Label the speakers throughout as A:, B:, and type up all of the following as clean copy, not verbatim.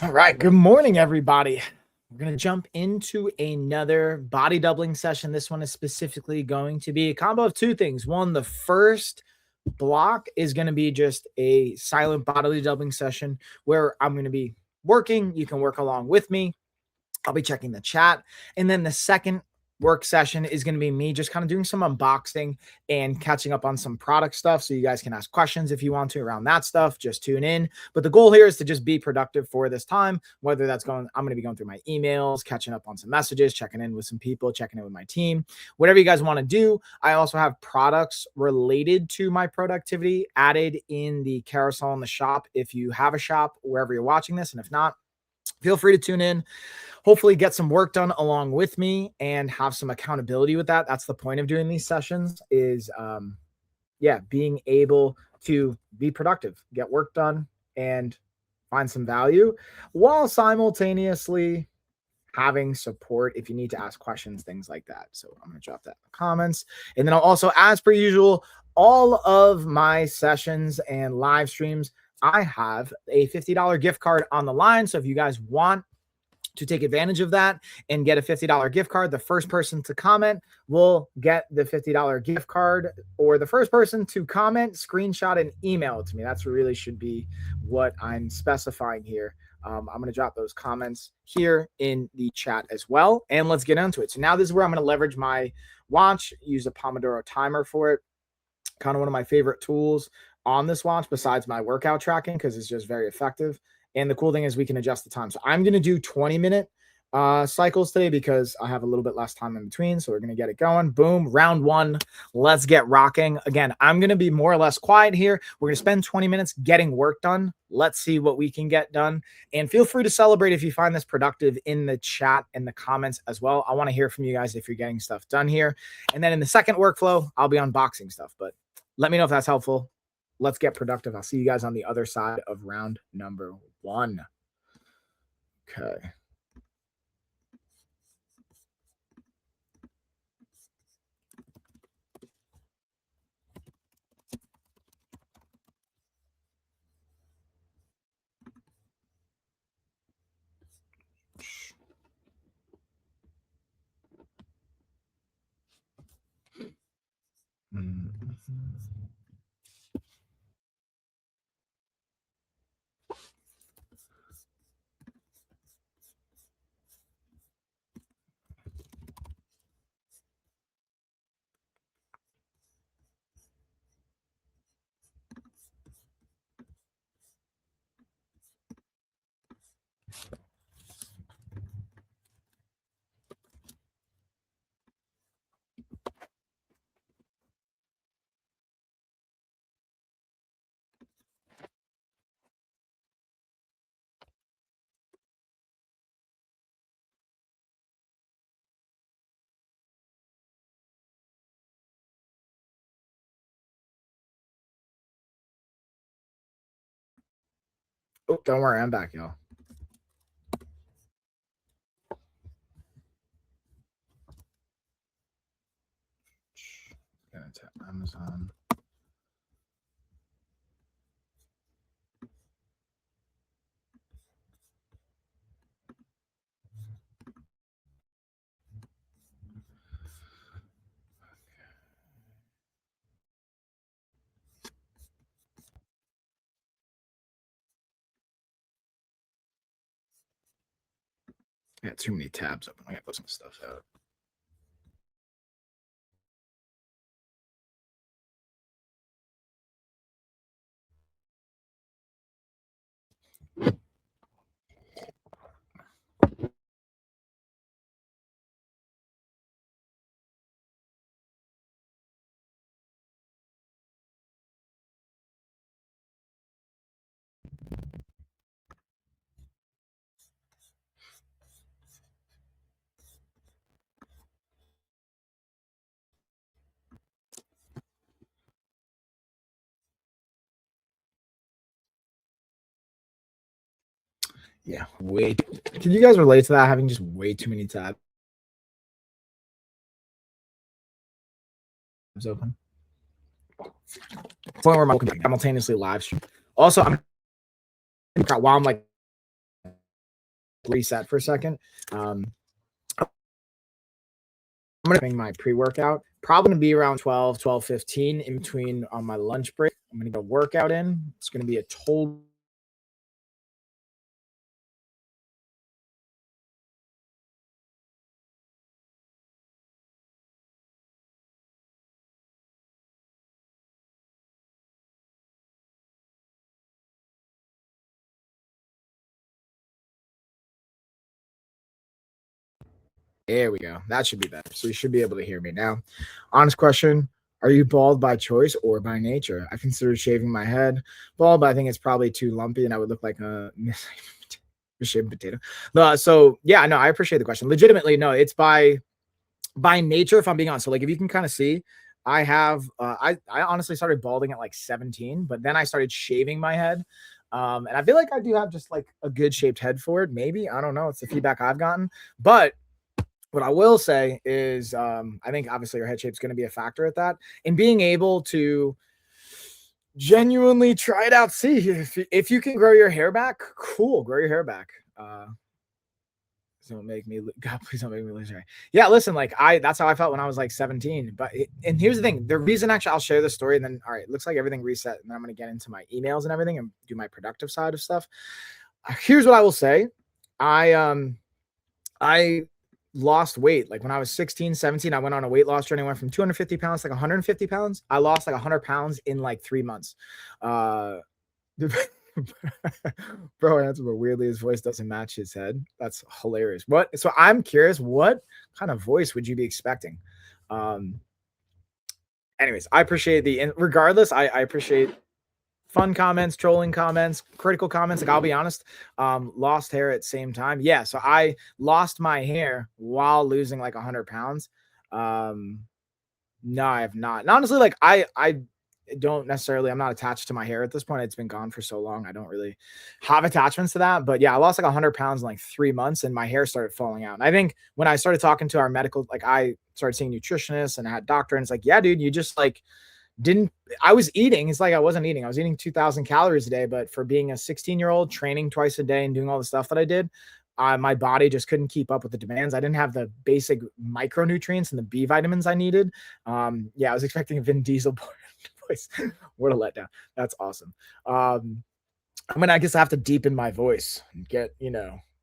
A: All right. Good morning, everybody. We're going to jump into another body doubling session. This one is specifically going to be a combo of two things. One, the first block is going to be just a silent body doubling session where I'm going to be working. You can work along with me. I'll be checking the chat. And then the second work session is going to be me just kind of doing some unboxing and catching up on some product stuff. So you guys can ask questions if you want to around that stuff. Just tune in. But the goal here is to just be productive for this time, whether that's I'm going to be going through my emails, catching up on some messages, checking in with some people, checking in with my team, whatever you guys want to do. I also have products related to my productivity added in the carousel in the shop. If you have a shop, wherever you're watching this, and if not, feel free to tune in. Hopefully get some work done along with me and have some accountability with that. That's the point of doing these sessions is, being able to be productive, get work done, and find some value while simultaneously having support if you need to ask questions, things like that. So I'm going to drop that in the comments. And then I'll also, as per usual, all of my sessions and live streams, I have a $50 gift card on the line. So if you guys want to take advantage of that and get a $50 gift card, the first person to comment will get the $50 gift card, or the first person to comment, screenshot and email it to me. That's really should be what I'm specifying here. I'm going to drop those comments here in the chat as well. And let's get into it. So now this is where I'm going to leverage my watch, use a Pomodoro timer for it. Kind of one of my favorite tools on this watch besides my workout tracking, because it's just very effective. And the cool thing is we can adjust the time. So I'm going to do 20-minute cycles today because I have a little bit less time in between. So we're going to get it going. Boom. Round one. Let's get rocking. Again, I'm going to be more or less quiet here. We're going to spend 20 minutes getting work done. Let's see what we can get done. And feel free to celebrate if you find this productive in the chat and the comments as well. I want to hear from you guys if you're getting stuff done here. And then in the second workflow, I'll be unboxing stuff. But let me know if that's helpful. Let's get productive. I'll see you guys on the other side of round number one. Okay. Oh, don't worry, I'm back, y'all. Gonna tap Amazon. I got too many tabs open. I gotta put some stuff out. Yeah, wait. Can you guys relate to that? Having just way too many tabs open. Point where I'm simultaneously live stream. Also, while I'm like reset for a second. I'm going to bring my pre-workout. Probably going to be around 12:15 in between on my lunch break. I'm going to get a workout in. It's going to be a total. There we go. That should be better. So you should be able to hear me now. Honest question. Are you bald by choice or by nature? I considered shaving my head bald, but I think it's probably too lumpy and I would look like a shaved potato. So yeah, no, I appreciate the question. Legitimately, no, it's by nature, if I'm being honest. So like if you can kind of see, I have I honestly started balding at like 17, but then I started shaving my head. And I feel like I do have just like a good shaped head for it. Maybe. I don't know. It's the feedback I've gotten. But what I will say is, I think obviously your head shape is going to be a factor at that. And being able to genuinely try it out, see if you can grow your hair back, cool, grow your hair back. Don't make me, God, please don't make me lose hair. Yeah, listen, like that's how I felt when I was like 17. But and here's the thing, the reason actually I'll share the story and then all right, looks like everything reset, and then I'm going to get into my emails and everything and do my productive side of stuff. Here's what I will say. I lost weight. Like when I was 16, 17, I went on a weight loss journey. I went from 250 pounds to like 150 pounds. I lost like 100 pounds in like 3 months. Bro answered, but weirdly his voice doesn't match his head. That's hilarious. So I'm curious, what kind of voice would you be expecting? Anyways, I appreciate regardless, I appreciate fun comments, trolling comments, critical comments. Like I'll be honest, lost hair at the same time. Yeah, so I lost my hair while losing like 100 pounds. No, I have not. And honestly, like I don't necessarily, I'm not attached to my hair at this point. It's been gone for so long. I don't really have attachments to that. But yeah, I lost like 100 pounds in like 3 months and my hair started falling out. And I think when I started talking to our medical, like I started seeing nutritionists and I had doctor, and it's like, yeah, dude, you just like I was eating. It's like I wasn't eating. I was eating 2,000 calories a day, but for being a 16-year-old training twice a day and doing all the stuff that I did, my body just couldn't keep up with the demands. I didn't have the basic micronutrients and the B vitamins I needed. Yeah, I was expecting a Vin Diesel voice. What a letdown. That's awesome. I mean, I guess I have to deepen my voice and get,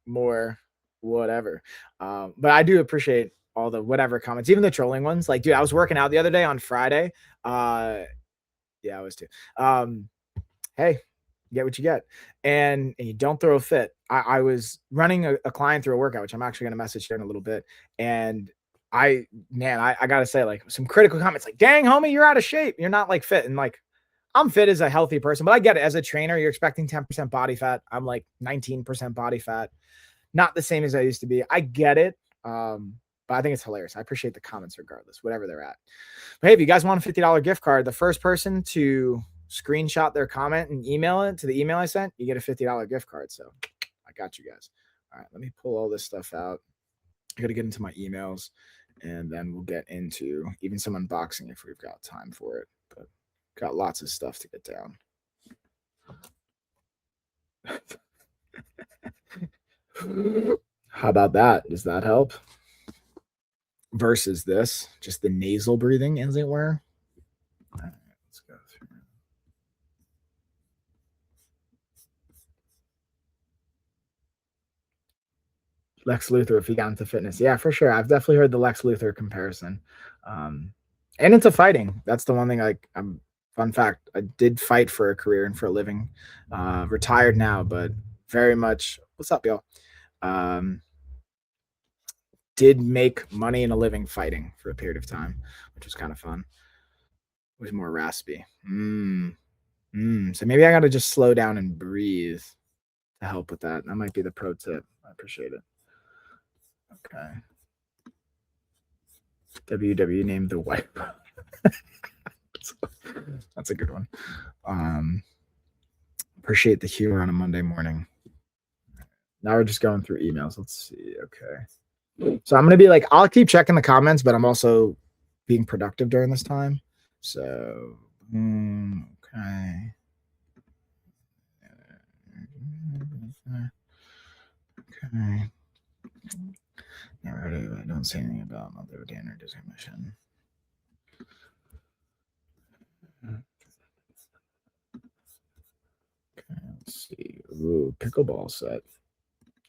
A: more whatever. But I do appreciate all the whatever comments, even the trolling ones. Like, dude, I was working out the other day on Friday. Yeah, I was too. Hey, get what you get, and you don't throw a fit. I was running a client through a workout, which I'm actually going to message here in a little bit, and I gotta say, like, some critical comments, like, "Dang, homie, you're out of shape. You're not like fit." And like, I'm fit as a healthy person, but I get it. As a trainer, you're expecting 10% body fat. I'm like 19% body fat, not the same as I used to be. I get it. But I think it's hilarious. I appreciate the comments regardless, whatever they're at. But hey, if you guys want a $50 gift card, the first person to screenshot their comment and email it to the email I sent, you get a $50 gift card. So I got you guys. All right, let me pull all this stuff out. I got to get into my emails, and then we'll get into even some unboxing if we've got time for it. But got lots of stuff to get down. How about that? Does that help? Versus this, just the nasal breathing, as it were. All right, let's go through. Lex Luthor, if he got into fitness. Yeah, for sure. I've definitely heard the Lex Luthor comparison. And into fighting. That's the one thing, like, fun fact, I did fight for a career and for a living. Retired now, but very much, what's up, y'all? Did make money and a living fighting for a period of time, which was kind of fun. It was more raspy. So maybe I got to just slow down and breathe to help with that. That might be the pro tip. I appreciate it. Okay. WW named the wife. That's a good one. Appreciate the humor on a Monday morning. Now we're just going through emails. Let's see. Okay. So I'm going to be like, I'll keep checking the comments, but I'm also being productive during this time. So, okay. Okay. Never heard of it. Don't say anything about Mother Dan or Disney Mission. Okay, let's see. Ooh, pickleball set.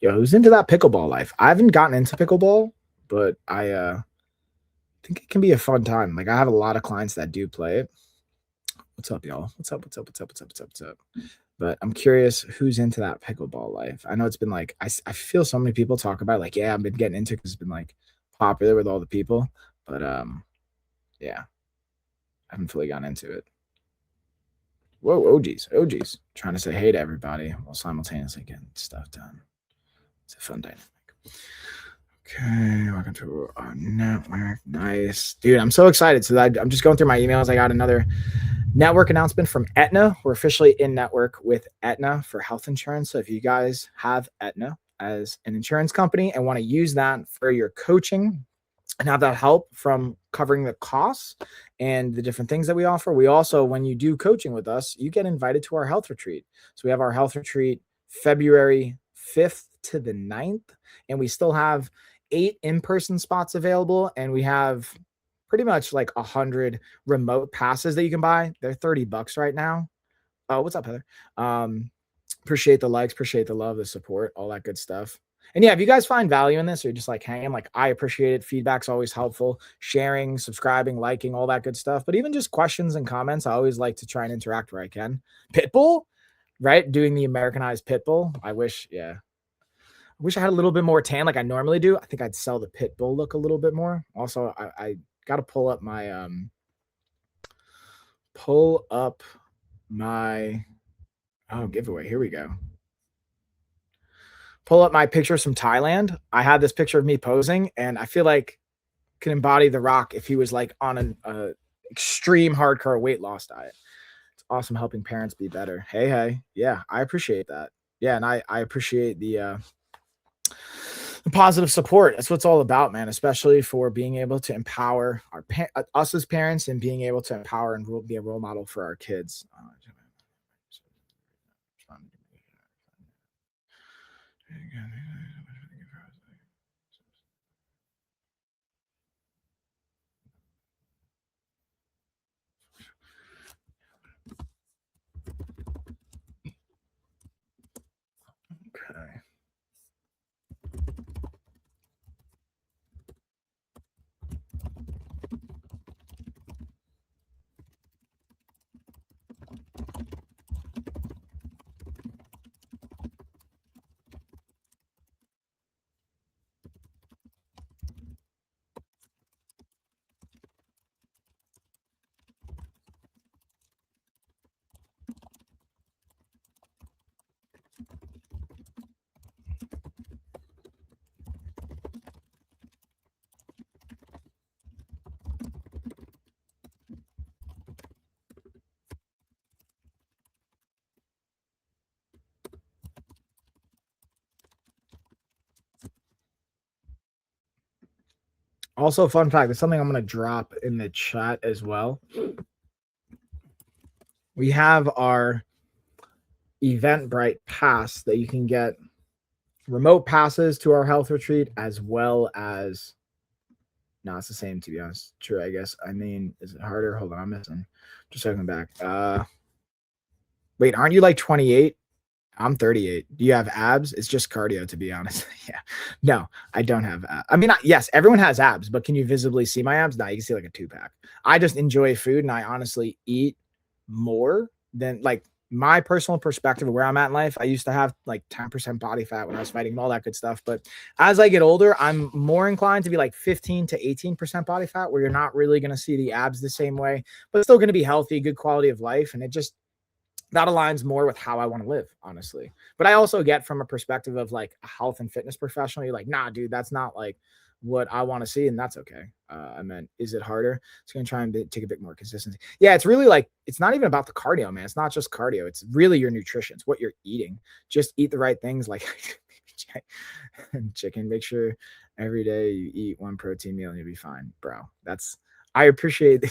A: Yo, who's into that pickleball life? I haven't gotten into pickleball, but I think it can be a fun time. Like, I have a lot of clients that do play it. What's up, y'all? What's up? What's up? What's up? What's up? What's up? What's up? But I'm curious who's into that pickleball life. I know it's been like I feel so many people talk about it, like, yeah, I've been getting into it because it's been like popular with all the people. But yeah, I haven't fully gotten into it. Whoa, OGs. Trying to say hey to everybody while simultaneously getting stuff done. It's a fun dynamic. Okay, welcome to our network. Nice. Dude, I'm so excited. So I'm just going through my emails. I got another network announcement from Aetna. We're officially in network with Aetna for health insurance. So if you guys have Aetna as an insurance company and want to use that for your coaching and have that help from covering the costs and the different things that we offer, we also, when you do coaching with us, you get invited to our health retreat. So we have our health retreat February 5th to the 9th, and we still have 8 in-person spots available, and we have pretty much like 100 remote passes that you can buy. They're $30 right now. Oh, what's up, Heather? Appreciate the likes, appreciate the love, the support, all that good stuff. And yeah, if you guys find value in this or just like hanging, like, I appreciate it. Feedback's always helpful. Sharing, subscribing, liking, all that good stuff. But even just questions and comments, I always like to try and interact where I can. Pitbull, right? Doing the Americanized Pitbull. I wish I had a little bit more tan like I normally do. I think I'd sell the Pitbull look a little bit more. Also, I got to pull up my giveaway. Here we go. Pull up my pictures from Thailand. I had this picture of me posing, and I feel like can embody The Rock if he was like on an extreme hardcore weight loss diet. It's awesome helping parents be better. Hey. Yeah, I appreciate that. Yeah, and I appreciate the positive support. That's what it's all about, man, especially for being able to empower us as parents and being able to empower and be a role model for our kids. Okay. Also, fun fact, there's something I'm going to drop in the chat as well. We have our Eventbrite pass that you can get remote passes to our health retreat, as well as, no, it's the same, to be honest. True, I guess. I mean, is it harder? Hold on, I'm missing. Just circling back. Wait, aren't you like 28? I'm 38. Do you have abs? It's just cardio, to be honest. Yeah. No, I don't have abs. I mean, yes, everyone has abs, but can you visibly see my abs? No, you can see like a 2-pack. I just enjoy food, and I honestly eat more than, like, my personal perspective of where I'm at in life. I used to have like 10% body fat when I was fighting and all that good stuff. But as I get older, I'm more inclined to be like 15 to 18% body fat, where you're not really going to see the abs the same way, but still going to be healthy, good quality of life. And it just, that aligns more with how I want to live, honestly. But I also get from a perspective of like a health and fitness professional, you're like, nah, dude, that's not like what I want to see. And that's okay. I meant, is it harder? It's going to try and take a bit more consistency. Yeah, it's really like, it's not even about the cardio, man. It's not just cardio. It's really your nutrition. It's what you're eating. Just eat the right things, like chicken. Make sure every day you eat 1 protein meal and you'll be fine, bro. I appreciate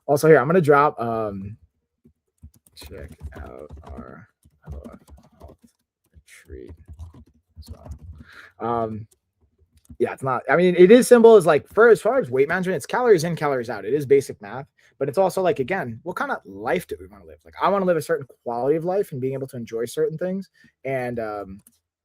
A: Also, here, I'm going to drop, check out our LOF health Yeah, it's not. I mean, it is simple as like for as far as weight management, it's calories in, calories out. It is basic math, but it's also like, again, what kind of life do we want to live? Like, I want to live a certain quality of life and being able to enjoy certain things. And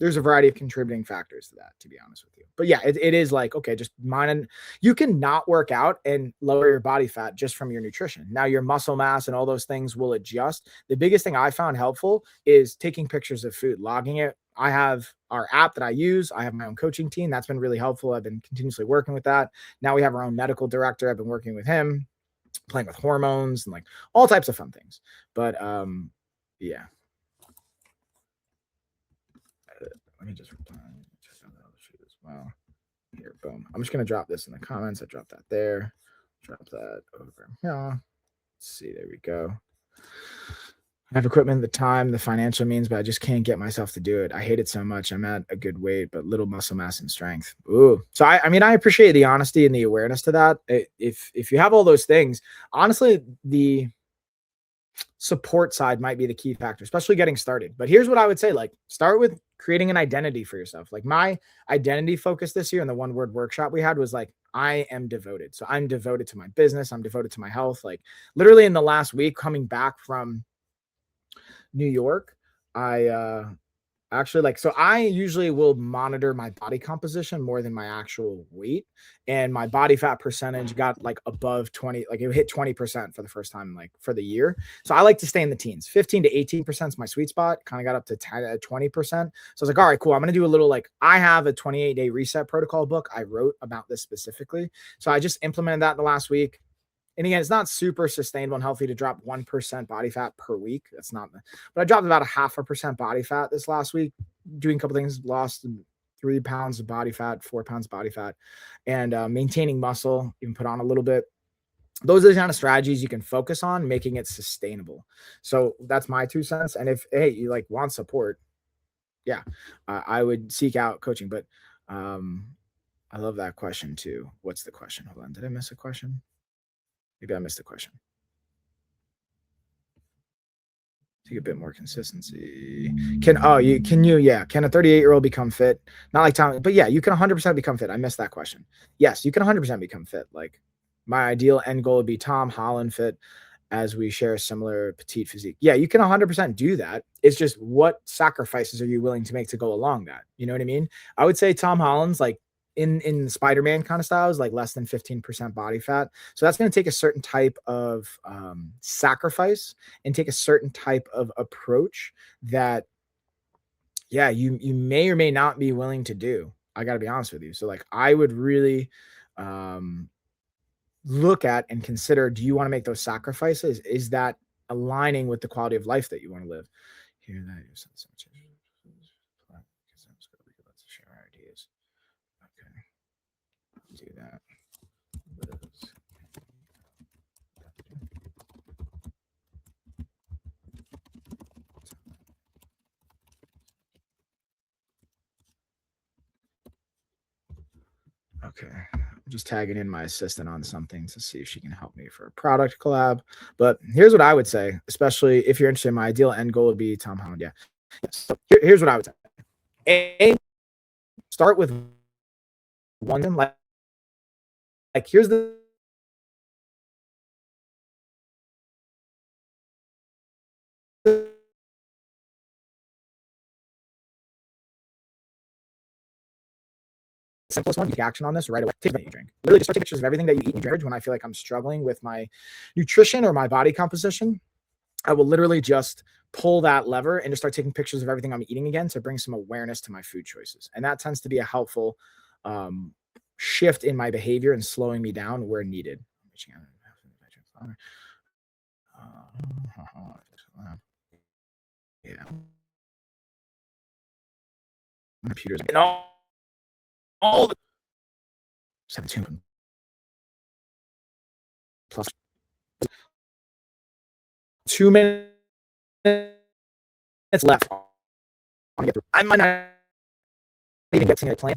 A: there's a variety of contributing factors to that, to be honest with you. But yeah, it is like, okay, just mine. And you can not work out and lower your body fat just from your nutrition. Now, your muscle mass and all those things will adjust. The biggest thing I found helpful is taking pictures of food, logging it. I have our app that I use. I have my own coaching team. That's been really helpful. I've been continuously working with that. Now we have our own medical director. I've been working with him, playing with hormones and like all types of fun things. But yeah. Let me just reply. Check out the other sheet as well. Here, boom. I'm just gonna drop this in the comments. I dropped that there. Drop that over. Yeah. Let's see. There we go. I have equipment, the time, the financial means, but I just can't get myself to do it. I hate it so much. I'm at a good weight, but little muscle mass and strength. Ooh. So I mean, I appreciate the honesty and the awareness to that. If you have all those things, honestly, the support side might be the key factor, especially getting started. But here's what I would say: like, start with creating an identity for yourself. Like, my identity focus this year in the one word workshop we had was like, I am devoted. So I'm devoted to my business. I'm devoted to my health. Like, literally in the last week, coming back from New York, I actually, like, so I usually will monitor my body composition more than my actual weight, and my body fat percentage got like above 20, like it hit 20% for the first time like for the year. So I like to stay in the teens. 15 to 18% is my sweet spot. Kind of got up to 10 20%. So I was like, all right, cool. I'm going to do a little, like, I have a 28-day reset protocol book I wrote about this specifically. So I just implemented that in the last week. And again, it's not super sustainable and healthy to drop 1% body fat per week. That's not, but I dropped about a 0.5% body fat this last week, doing a couple things, lost 3 pounds of body fat, 4 pounds of body fat, and maintaining muscle, even put on a little bit. Those are the kind of strategies you can focus on, making it sustainable. So that's my 2 cents. And if, hey, you like want support, yeah, I would seek out coaching. But I love that question too. What's the question? Hold on. Did I miss a question? Maybe I missed the question. Take a bit more consistency. Can a 38-year-old become fit? Not like Tom, but yeah, you can 100% become fit. I missed that question. Yes, you can 100% become fit. Like, my ideal end goal would be Tom Holland fit, as we share a similar petite physique. Yeah, you can 100% do that. It's just, what sacrifices are you willing to make to go along that? You know what I mean? I would say Tom Holland's like, in Spider-Man kind of styles, like less than 15% body fat. So that's going to take a certain type of sacrifice and take a certain type of approach that, yeah, you may or may not be willing to do. I got to be honest with you. So like, I would really look at and consider, do you want to make those sacrifices? Is that aligning with the quality of life that you want to live? Here, that is so much. Let's share ideas. Okay, do that. Okay, I'm just tagging in my assistant on something to see if she can help me for a product collab. But here's what I would say, especially if you're interested. My ideal end goal would be Tom Holland. Yeah. So here's what I would say. Start with one, like here's the simplest one. You take action on this right away. Take what you drink. Literally just start taking pictures of everything that you eat and drink. When I feel like I'm struggling with my nutrition or my body composition, I will literally just pull that lever and just start taking pictures of everything I'm eating again to bring some awareness to my food choices. And that tends to be a helpful shift in my behavior and slowing me down where needed. Yeah. My computer's all the 17 plus 2 minutes left. I might not even get to a plan.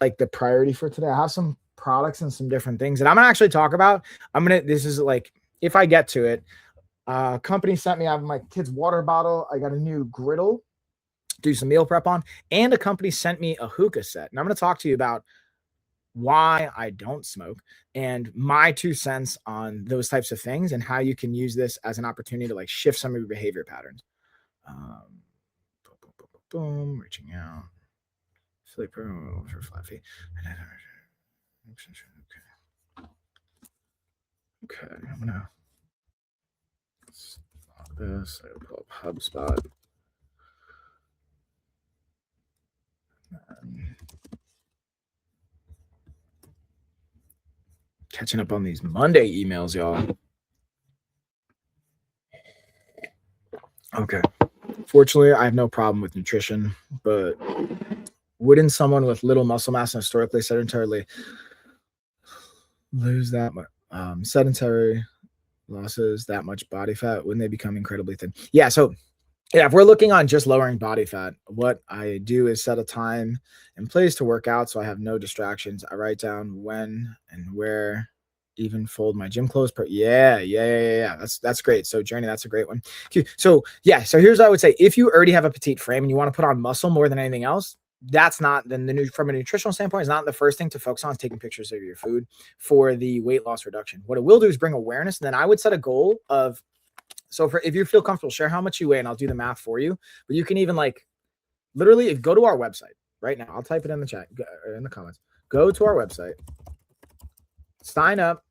A: Like, the priority for today, I have some products and some different things that I'm gonna actually talk about. This is like, if I get to it, company sent me, I have my kid's water bottle. I got a new griddle do some meal prep on. And a company sent me a hookah set. And I'm going to talk to you about why I don't smoke and my 2 cents on those types of things and how you can use this as an opportunity to like shift some of your behavior patterns. Boom, boom, boom, boom, boom, reaching out. Sleep for flat feet. Okay, I'm gonna stop this. I'll pull up HubSpot. Catching up on these Monday emails, y'all. Okay. Fortunately, I have no problem with nutrition, but wouldn't someone with little muscle mass and historically sedentarily lose that much? Sedentary losses that much body fat when they become incredibly thin? Yeah. So yeah, if we're looking on just lowering body fat, what I do is set a time and place to work out so I have no distractions. I write down when and where, even fold my gym clothes. Yeah. That's great. So Journey, that's a great one. So yeah, so here's what I would say. If you already have a petite frame and you want to put on muscle more than anything else, that's not then the new from a nutritional standpoint is not the first thing to focus on is taking pictures of your food for the weight loss reduction. What it will do is bring awareness. And then I would set a goal of, so if you feel comfortable, share how much you weigh and I'll do the math for you. But you can even like literally go to our website right now. I'll type it in the chat or in the comments. Go to our website, sign up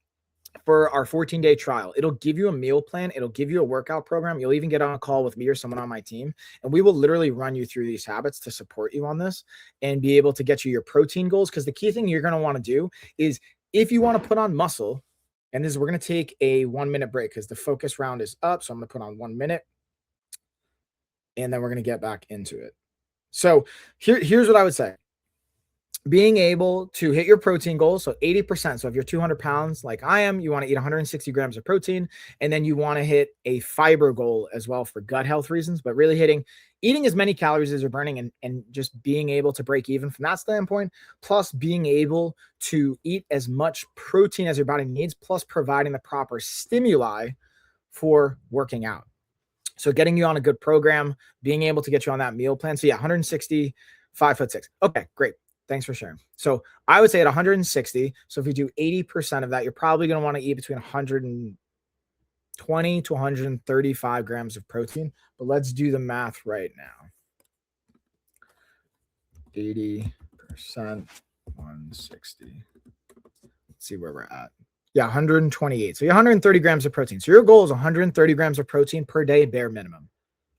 A: for our 14-day trial. It'll give you a meal plan. It'll give you a workout program. You'll even get on a call with me or someone on my team, and we will literally run you through these habits to support you on this and be able to get you your protein goals. Because the key thing you're going to want to do is if you want to put on muscle, and this is, we're going to take a 1-minute break because the focus round is up. So I'm going to put on 1 minute and then we're going to get back into it. So here's what I would say. Being able to hit your protein goals, so 80%. So if you're 200 pounds like I am, you want to eat 160 grams of protein, and then you want to hit a fiber goal as well for gut health reasons, but really eating as many calories as you're burning and just being able to break even from that standpoint, plus being able to eat as much protein as your body needs, plus providing the proper stimuli for working out. So getting you on a good program, being able to get you on that meal plan. So yeah, 160, 5'6". Okay, great. Thanks for sharing. So I would say at 160. So if you do 80% of that, you're probably going to want to eat between 120 to 135 grams of protein. But let's do the math right now. 80%, 160. Let's see where we're at. Yeah, 128. So you're 130 grams of protein. So your goal is 130 grams of protein per day, bare minimum.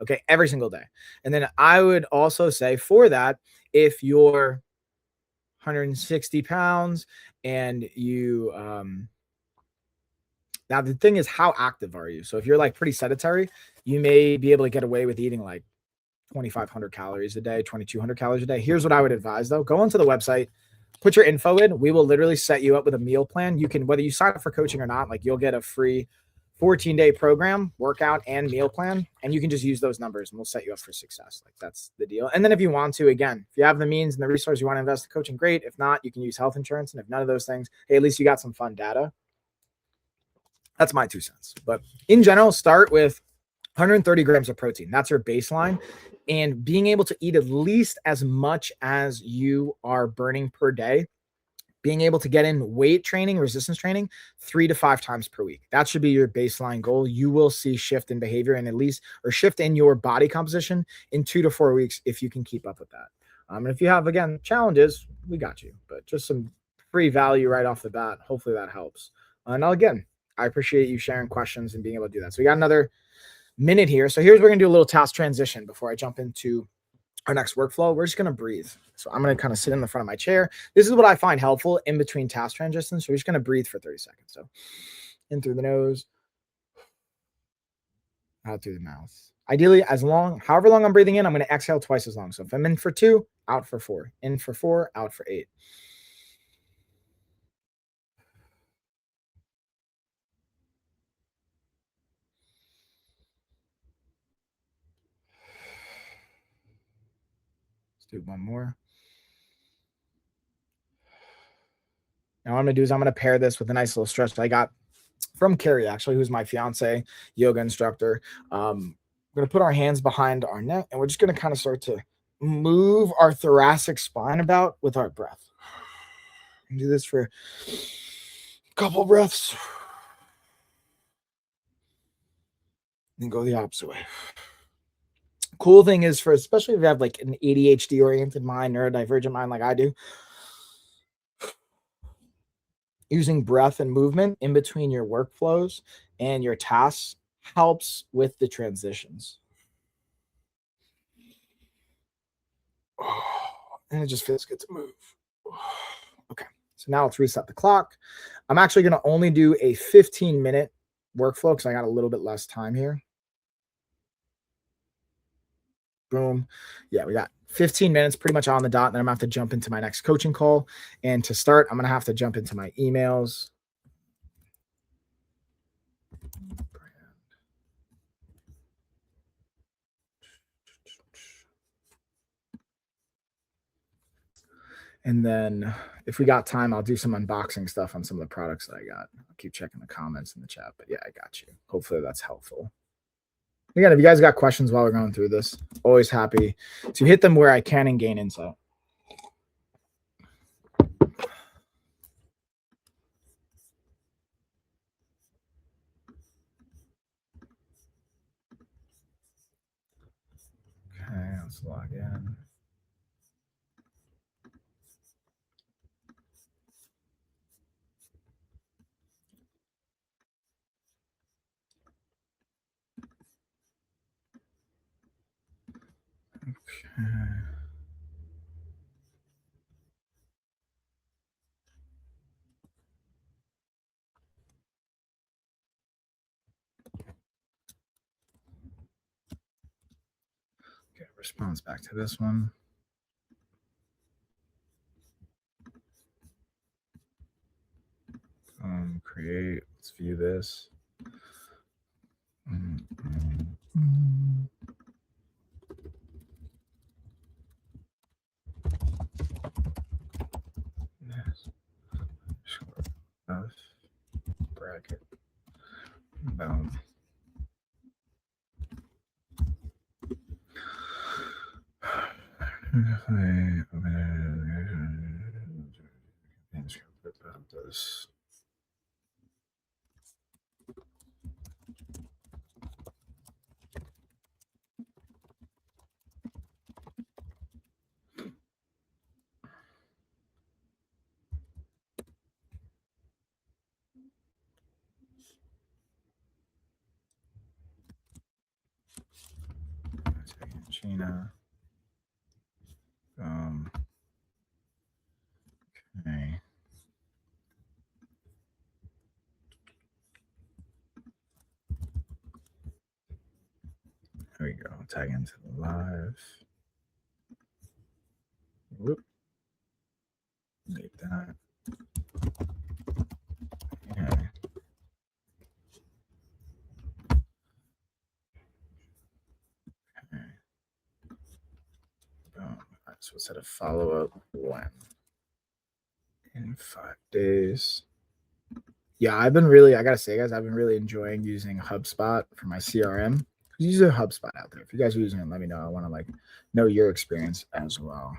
A: Okay, every single day. And then I would also say for that, if you're 160 pounds and you now the thing is, how active are you? So if you're like pretty sedentary, you may be able to get away with eating like 2,500 calories a day, 2,200 calories a day. Here's what I would advise though. Go onto the website, put your info in. We will literally set you up with a meal plan. You can, whether you sign up for coaching or not, like you'll get a free 14-day program, workout, and meal plan. And you can just use those numbers and we'll set you up for success. Like that's the deal. And then if you want to, again, if you have the means and the resources you want to invest in coaching, great. If not, you can use health insurance. And if none of those things, hey, at least you got some fun data. That's my 2 cents. But in general, start with 130 grams of protein. That's your baseline. And being able to eat at least as much as you are burning per day. Being able to get in weight training, resistance training 3 to 5 times per week. That should be your baseline goal. You will see shift in behavior and at least, or shift in your body composition in 2 to 4 weeks if you can keep up with that. And if you have, again, challenges, we got you. But just some free value right off the bat. Hopefully that helps. Now, again, I appreciate you sharing questions and being able to do that. So we got another minute here. So here's, we're going to do a little task transition before I jump into our next workflow. We're just going to breathe. So I'm going to kind of sit in the front of my chair. This is what I find helpful in between task transitions. So we're just going to breathe for 30 seconds. So in through the nose, out through the mouth. Ideally, however long I'm breathing in, I'm going to exhale twice as long. So if I'm in for 2, out for 4, in for 4, out for 8. Let's do one more. Now what I'm going to do is I'm going to pair this with a nice little stretch that I got from Carrie, actually, who's my fiance, yoga instructor. We're going to put our hands behind our neck, and we're just going to kind of start to move our thoracic spine about with our breath. Do this for a couple breaths. And go the opposite way. Cool thing is, for especially if you have like an ADHD oriented mind, neurodivergent mind like I do, using breath and movement in between your workflows and your tasks helps with the transitions. And it just feels good to move. Okay, so now let's reset the clock. I'm actually going to only do a 15-minute workflow because I got a little bit less time here. Boom. Yeah, we got 15 minutes pretty much on the dot. Then I'm going to have to jump into my next coaching call. And to start, I'm going to have to jump into my emails. And then if we got time, I'll do some unboxing stuff on some of the products that I got. I'll keep checking the comments in the chat. But yeah, I got you. Hopefully that's helpful. Again, if you guys got questions while we're going through this, always happy to hit them where I can and gain insight. Okay, let's log in. Okay. Okay, response back to this one. Create. Let's view this. Yes. Bracket. Boom. This. Gina. Okay. There we go. Tag into the live. Whoop. Need that. Yeah. Okay. Boom. All right, so we'll set a follow-up when? In 5 days. Yeah, I gotta say, guys, I've been really enjoying using HubSpot for my CRM. Use a HubSpot out there. If you guys are using it, let me know. I want to know your experience as well.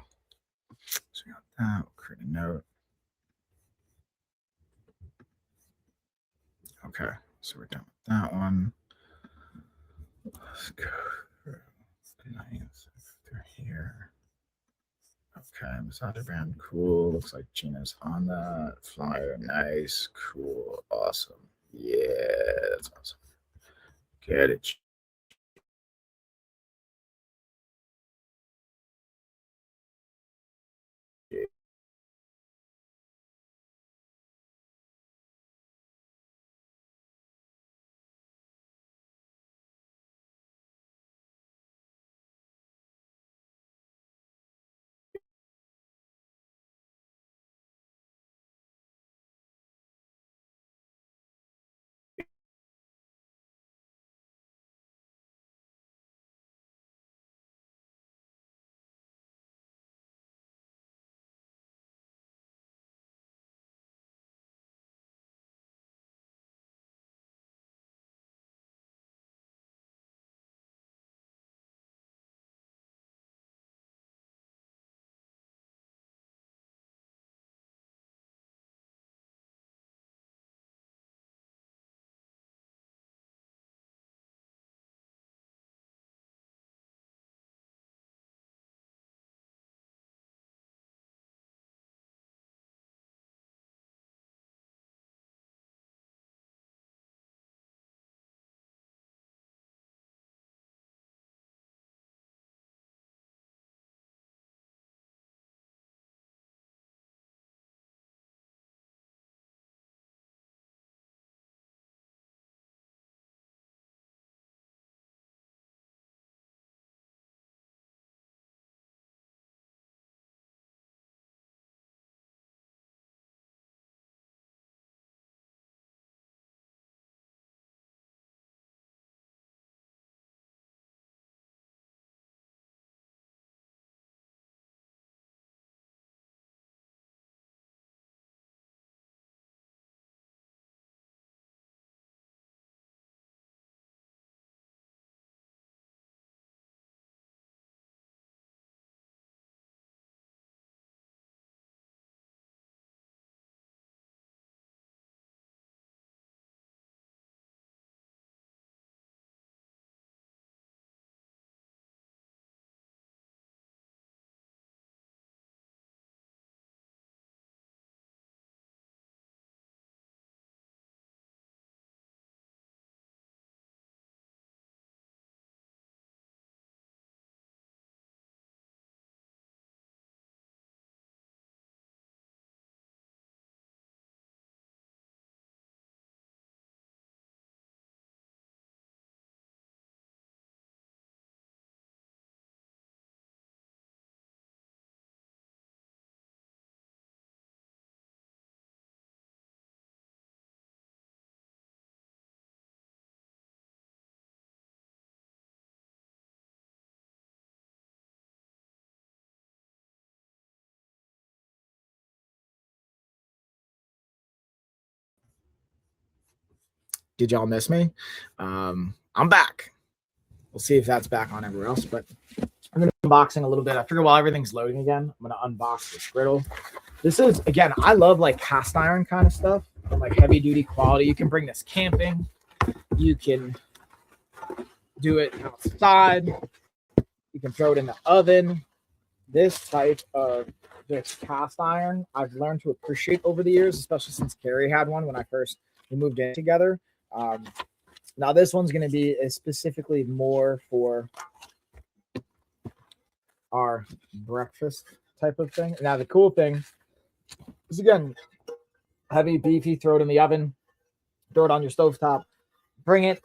A: So we got that. We'll create a note. Okay, so we're done with that one. Let's go through here. Okay, Masada brand, cool. Looks like Gina's on that flyer. Nice, cool, awesome. Yeah, that's awesome. Get it. Did y'all miss me? I'm back. We'll see if that's back on everywhere else, but I'm going to be unboxing a little bit. I figure while everything's loading again, I'm going to unbox this griddle. This is, again, I love like cast iron kind of stuff and like heavy duty quality. You can bring this camping. You can do it outside. You can throw it in the oven. This type of this cast iron, I've learned to appreciate over the years, especially since Carrie had one when we moved in together. Now this one's going to be specifically more for our breakfast type of thing. Now the cool thing is, again, heavy, beefy, throw it in the oven, throw it on your stovetop, bring it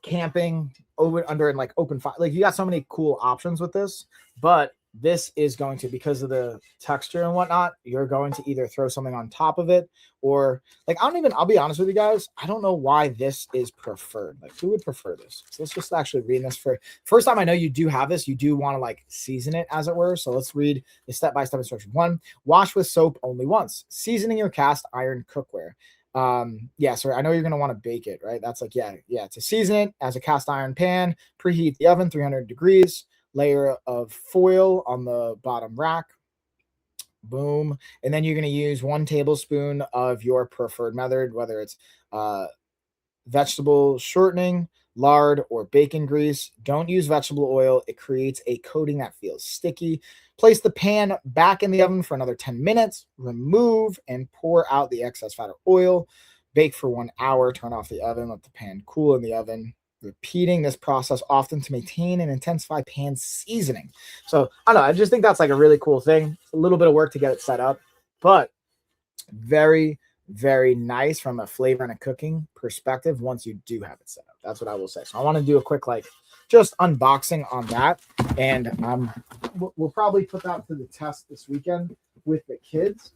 A: camping over under in like open fire. Like you got so many cool options with this, but this is going to, because of the texture and whatnot, you're going to either throw something on top of it or like, I'll be honest with you guys. I don't know why this is preferred. Like who would prefer this? So let's just actually read this for first time. I know you do have this. You do want to like season it as it were. So let's read the step-by-step instruction. 1, wash with soap only once. Seasoning your cast iron cookware. Yeah, so I know you're going to want to bake it, right? That's like, yeah. To season it as a cast iron pan, preheat the oven 300 degrees. Layer of foil on the bottom rack. Boom. And then you're going to use 1 tablespoon of your preferred method, whether it's vegetable shortening, lard, or bacon grease. Don't use vegetable oil. It creates a coating that feels sticky. Place the pan back in the oven for another 10 minutes. Remove and pour out the excess fat or oil. Bake for 1 hour. Turn off the oven. Let the pan cool in the oven. Repeating this process often to maintain and intensify pan seasoning. So I don't know. I just think that's like a really cool thing. It's a little bit of work to get it set up, but very, very nice from a flavor and a cooking perspective once you do have it set up. That's what I will say. So I want to do a quick like just unboxing on that, and we'll probably put that to the test this weekend with the kids.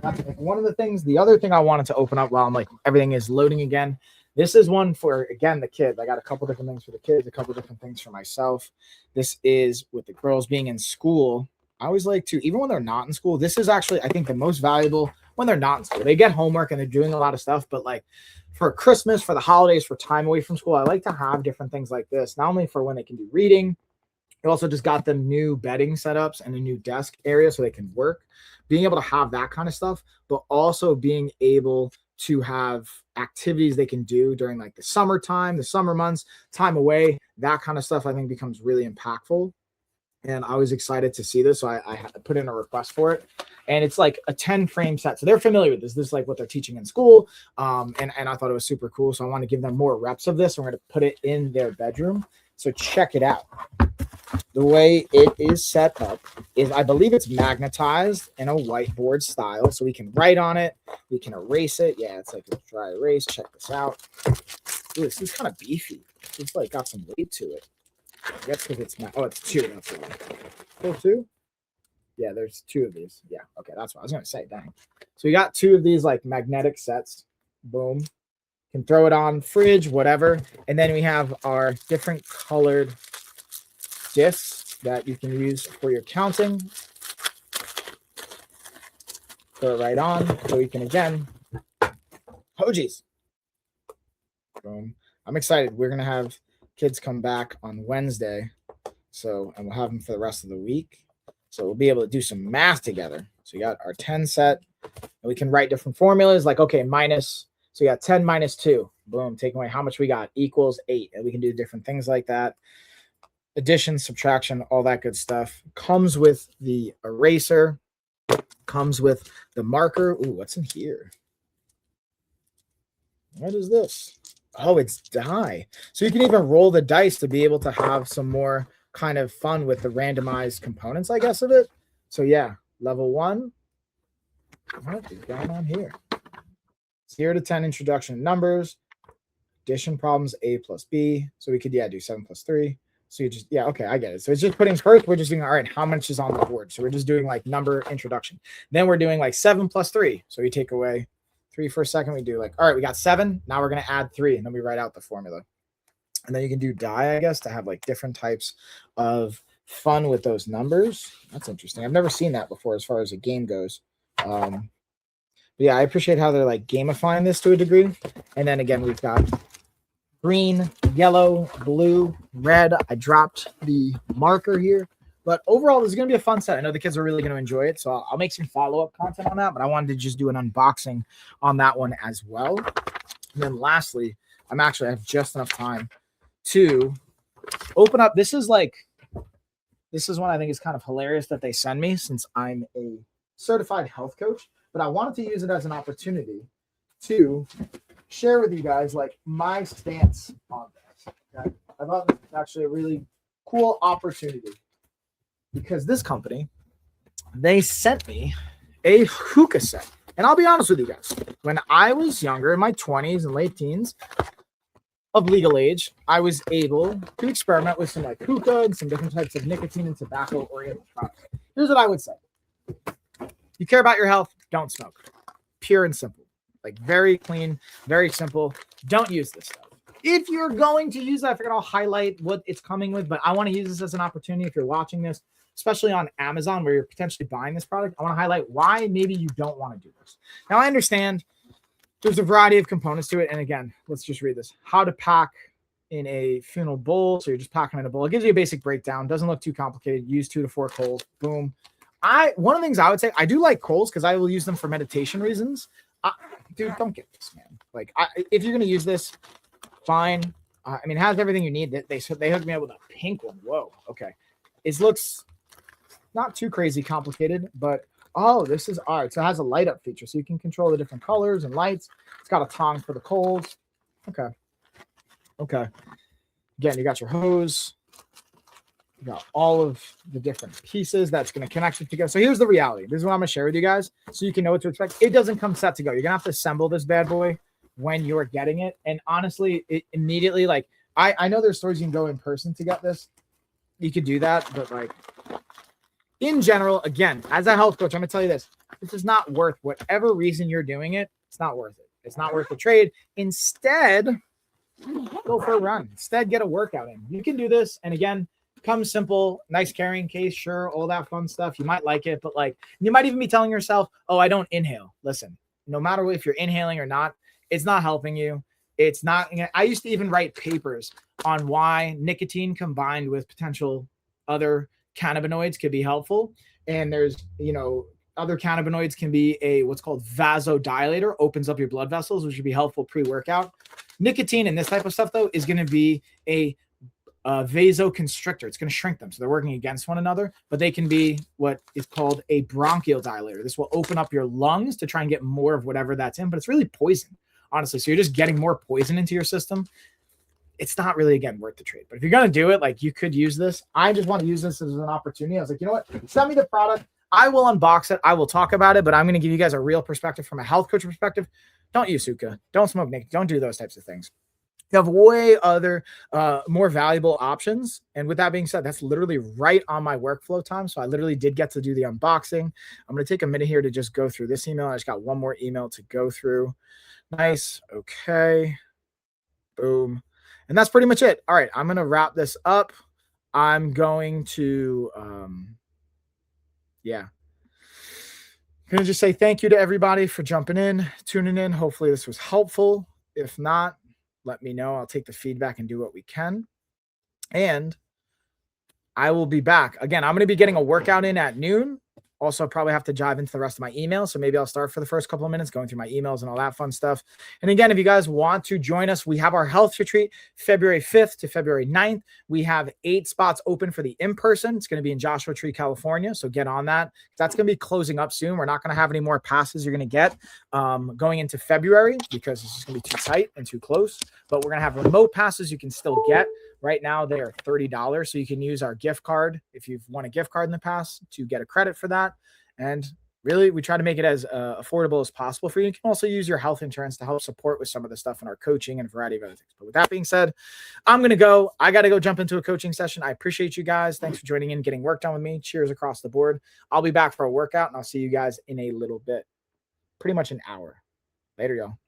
A: That's like one of the things. The other thing I wanted to open up while I'm like everything is loading again. This is one for, again, the kids. I got a couple different things for the kids, a couple different things for myself. This is with the girls being in school. I always like to, even when they're not in school, this is actually, I think, the most valuable when they're not in school. They get homework and they're doing a lot of stuff, but like for Christmas, for the holidays, for time away from school, I like to have different things like this, not only for when they can do reading. I also just got them new bedding setups and a new desk area so they can work. Being able to have that kind of stuff, but also being able to have activities they can do during like the summertime, the summer months, time away, that kind of stuff I think becomes really impactful. And I was excited to see this. So I put in a request for it, and it's like a 10 frame set. So they're familiar with this. This is like what they're teaching in school. And I thought it was super cool. So I want to give them more reps of this. I'm going to put it in their bedroom. So check it out. The way it is set up is, I believe it's magnetized in a whiteboard style. So we can write on it. We can erase it. Yeah, it's like a dry erase. Check this out. Ooh, this is kind of beefy. It's like got some weight to it. I guess because it's not. Oh, it's 2. That's the one. Oh, 2? Yeah, there's 2 of these. Yeah, okay, that's what I was going to say. Dang. So we got 2 of these like magnetic sets. Boom. Can throw it on fridge, whatever. And then we have our different colored discs that you can use for your counting. Throw it right on so you can, again, oh geez. Boom. I'm excited. We're going to have kids come back on Wednesday. So, and we'll have them for the rest of the week. So we'll be able to do some math together. So we got our 10 set, and we can write different formulas like, okay, minus, so you got 10 minus 2. Boom, taking away how much we got equals 8. And we can do different things like that. Addition, subtraction, all that good stuff. Comes with the eraser. Comes with the marker. Ooh, what's in here? What is this? Oh, it's die. So you can even roll the dice to be able to have some more kind of fun with the randomized components, I guess, of it. So yeah, level 1. What is going on here? 0 to 10 introduction to numbers. Addition problems, A plus B. So we could, yeah, do 7 plus 3. So you just, yeah, okay, I get it. So it's just putting first, we're just doing, all right, how much is on the board? So we're just doing like number introduction. Then we're doing like 7 plus 3. So we take away 3 for a second. We do like, all right, we got 7. Now we're going to add 3. And then we write out the formula. And then you can do die, I guess, to have like different types of fun with those numbers. That's interesting. I've never seen that before as far as a game goes. But yeah, I appreciate how they're like gamifying this to a degree. And then again, we've got green, yellow, blue, red. I dropped the marker here. But overall, this is going to be a fun set. I know the kids are really going to enjoy it. So I'll make some follow-up content on that. But I wanted to just do an unboxing on that one as well. And then lastly, I have just enough time to open up. This is one I think is kind of hilarious that they send me, since I'm a certified health coach. But I wanted to use it as an opportunity to share with you guys like my stance on this. Okay? I thought it was actually a really cool opportunity, because this company, they sent me a hookah set. And I'll be honest with you guys, when I was younger, in my 20s and late teens of legal age, I was able to experiment with some like hookah and some different types of nicotine and tobacco oriented products. Here's what I would say. You care about your health, don't smoke. Pure and simple. Like very clean, very simple. Don't use this stuff. If you're going to use that, I figured I'll highlight what it's coming with, but I want to use this as an opportunity. If you're watching this, especially on Amazon where you're potentially buying this product, I want to highlight why maybe you don't want to do this. Now, I understand there's a variety of components to it. And again, let's just read this. How to pack in a funeral bowl. So you're just packing in a bowl. It gives you a basic breakdown. Doesn't look too complicated. Use 2 to 4 coals. Boom. One of the things I would say, I do like coals because I will use them for meditation reasons. Dude, don't get this, man. Like, if you're going to use this, fine. I mean, it has everything you need. They hooked me up with a pink one. Whoa. Okay. It looks not too crazy complicated, but this is art. So it has a light up feature, so you can control the different colors and lights. It's got a tong for the coals. Okay. Again, you got your hose. You got all of the different pieces that's going to connect it together. So here's the reality. This is what I'm going to share with you guys so you can know what to expect. It doesn't come set to go. You're going to have to assemble this bad boy when you're getting it. And honestly, it immediately, like, I know there's stores you can go in person to get this. You could do that, but like, in general, again, as a health coach, I'm going to tell you this. This is not worth whatever reason you're doing it. It's not worth it. It's not worth the trade. Instead, go for a run. Instead, get a workout in. You can do this. And again, comes simple, nice carrying case, sure, all that fun stuff. You might like it, but like, you might even be telling yourself, oh, I don't inhale. Listen, no matter if you're inhaling or not, it's not helping you. It's not. I used to even write papers on why nicotine combined with potential other cannabinoids could be helpful. And there's, other cannabinoids can be what's called vasodilator, opens up your blood vessels, which would be helpful pre-workout. Nicotine and this type of stuff, though, is going to be a vasoconstrictor. It's going to shrink them. So they're working against one another, but they can be what is called a bronchial dilator. This will open up your lungs to try and get more of whatever that's in, but it's really poison, honestly. So you're just getting more poison into your system. It's not really, again, worth the trade. But if you're going to do it, like, you could use this. I just want to use this as an opportunity. I was like, you know what? Send me the product. I will unbox it. I will talk about it, but I'm going to give you guys a real perspective from a health coach perspective. Don't use hookah. Don't smoke nicotine. Don't do those types of things. You have way other more valuable options. And with that being said, that's literally right on my workflow time. So I literally did get to do the unboxing. I'm going to take a minute here to just go through this email. I just got one more email to go through. Nice. Okay. Boom. And that's pretty much it. All right. I'm going to wrap this up. I'm going to, I'm going to just say thank you to everybody for jumping in, tuning in. Hopefully this was helpful. If not, let me know. I'll take the feedback and do what we can. And I will be back. Again, I'm going to be getting a workout in at noon. Also, probably have to dive into the rest of my emails. So maybe I'll start for the first couple of minutes going through my emails and all that fun stuff. And again, if you guys want to join us, we have our health retreat February 5th to February 9th. We have 8 spots open for the in-person. It's going to be in Joshua Tree, California. So get on that. That's going to be closing up soon. We're not going to have any more passes you're going to get going into February because it's just going to be too tight and too close. But we're going to have remote passes you can still get. Right now, they are $30, so you can use our gift card if you've won a gift card in the past to get a credit for that. And really, we try to make it as affordable as possible for you. You can also use your health insurance to help support with some of the stuff in our coaching and a variety of other things. But with that being said, I'm going to go. I got to go jump into a coaching session. I appreciate you guys. Thanks for joining in, getting work done with me. Cheers across the board. I'll be back for a workout, and I'll see you guys in a little bit. Pretty much an hour. Later, y'all.